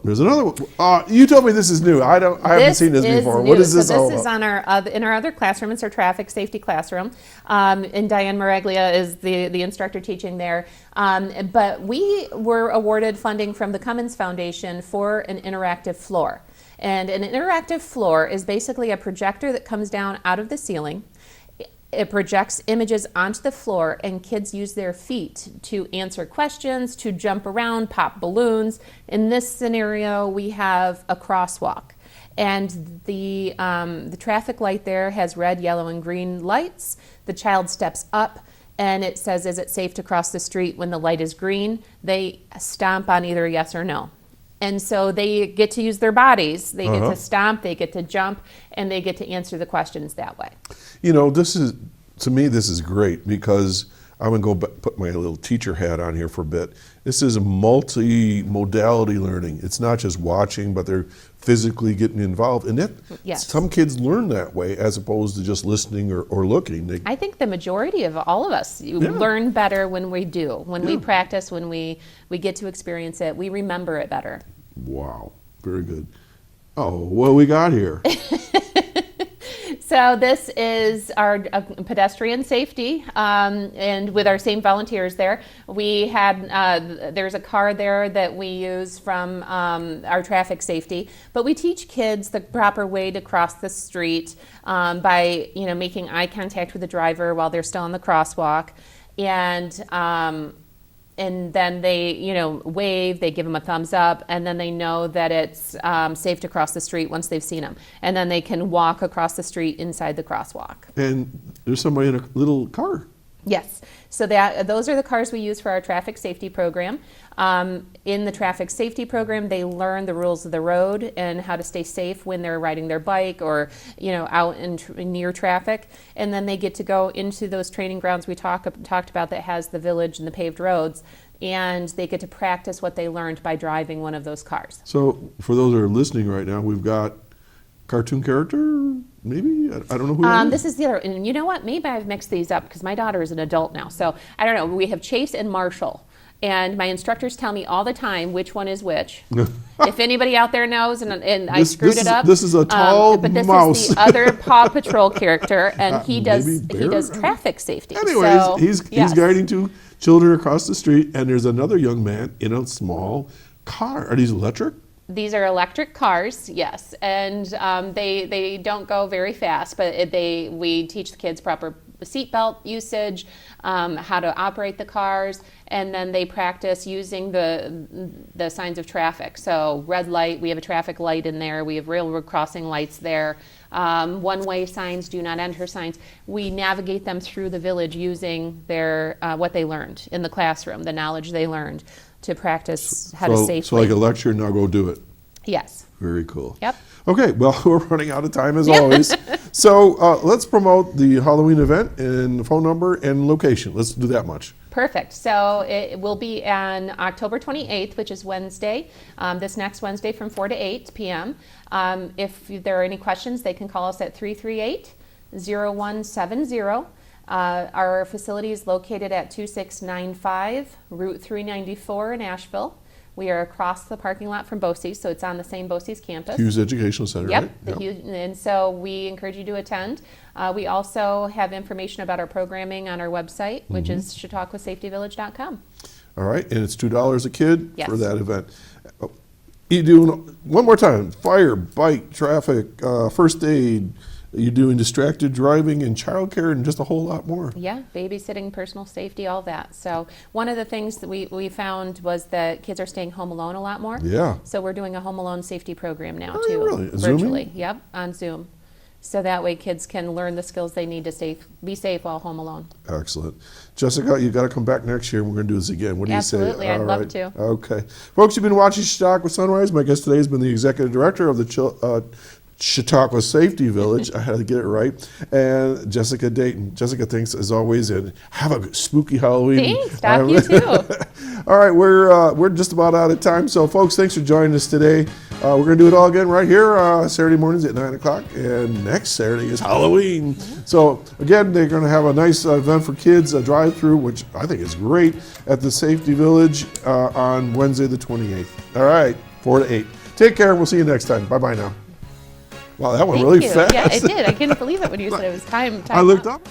There's another one. You told me this is new. I haven't seen this before. New. What is this so all this about? is on in our other classroom. It's our traffic safety classroom, and Diane Maraglia is the instructor teaching there. But we were awarded funding from the Cummins Foundation for an interactive floor. And an interactive floor is basically a projector that comes down out of the ceiling. It projects images onto the floor, and kids use their feet to answer questions, to jump around, pop balloons. In this scenario, we have a crosswalk. And the traffic light there has red, yellow, and green lights. The child steps up, and it says, is it safe to cross the street? When the light is green, they stomp on either yes or no. And so they get to use their bodies. They get to stomp, they get to jump, and they get to answer the questions that way. You know, this is great because I'm going to put my little teacher hat on here for a bit. This is a multi-modality learning. It's not just watching, but they're physically getting involved. And some kids learn that way as opposed to just listening or looking. I think the majority of all of us learn better when we do. When we practice, when we get to experience it, we remember it better. Wow, very good. Oh, what do we got here? So this is our pedestrian safety, and with our same volunteers there, we had, there's a car there that we use from our traffic safety, but we teach kids the proper way to cross the street by, making eye contact with the driver while they're still on the crosswalk, and then they, wave, they give them a thumbs up, and then they know that it's safe to cross the street once they've seen them. And then they can walk across the street inside the crosswalk. And there's somebody in a little car. Yes. So those are the cars we use for our traffic safety program. In the traffic safety program, they learn the rules of the road and how to stay safe when they're riding their bike or, out in near traffic. And then they get to go into those training grounds we talked about that has the village and the paved roads. And they get to practice what they learned by driving one of those cars. So for those that are listening right now, we've got cartoon character, maybe? I don't know who that is. This is the other, and you know what? Maybe I've mixed these up because my daughter is an adult now. So I don't know. We have Chase and Marshall. And my instructors tell me all the time which one is which. If anybody out there knows, and I screwed it up. This is a tall but this mouse. is the other Paw Patrol character, and he does traffic safety. Anyways, so, he's guiding two children across the street, and there's another young man in a small car. Are these electric? These are electric cars, yes, and they don't go very fast, but we teach the kids proper seatbelt usage, how to operate the cars, and then they practice using the signs of traffic. So red light, we have a traffic light in there, we have railroad crossing lights there, one-way signs, do not enter signs. We navigate them through the village using their what they learned in the classroom, the knowledge they learned to practice how to safely. So like a lecture, now go do it. Yes. Very cool. Yep. Okay, well, we're running out of time as always. So let's promote the Halloween event and the phone number and location. Let's do that much. Perfect. So it will be on October 28th, which is Wednesday, this next Wednesday from 4 to 8 p.m. If there are any questions, they can call us at 338-0170. Our facility is located at 2695 Route 394 in Asheville. We are across the parking lot from BOCES, so it's on the same BOCES campus. Hughes Educational Center, Yep, right? And so we encourage you to attend. We also have information about our programming on our website, which is chautauquasafetyvillage.com. All right, and it's $2 a kid Yes. for that event. You doing, one more time, fire, bike, traffic, first aid. You're doing distracted driving and childcare and just a whole lot more. Yeah, babysitting, personal safety, all that. So one of the things that we found was that kids are staying home alone a lot more. Yeah. So we're doing a home alone safety program now Oh, too. really? Virtually. Zooming? Yep, on Zoom. so that way kids can learn the skills they need to be safe while home alone. Excellent. Jessica, you got to come back next year and we're going to do this again. What do you say? Absolutely, I'd love to. Okay. Folks, you've been watching Chautauqua Sunrise. My guest today has been the executive director of the Chautauqua Safety Village. I had to get it right. And Jessica Dayton. Jessica, thanks as always, and have a spooky Halloween. Thanks, Doc. You too. All right, we're just about out of time. So, folks, thanks for joining us today. We're going to do it all again right here Saturday mornings at 9 o'clock. And next Saturday is Halloween. So, again, they're going to have a nice event for kids, a drive-through, which I think is great, at the Safety Village on Wednesday the 28th. All right, 4 to 8. Take care, and we'll see you next time. Bye-bye now. Wow, that went really fast. Yeah, it did. I couldn't believe it when you said it was time. I looked up.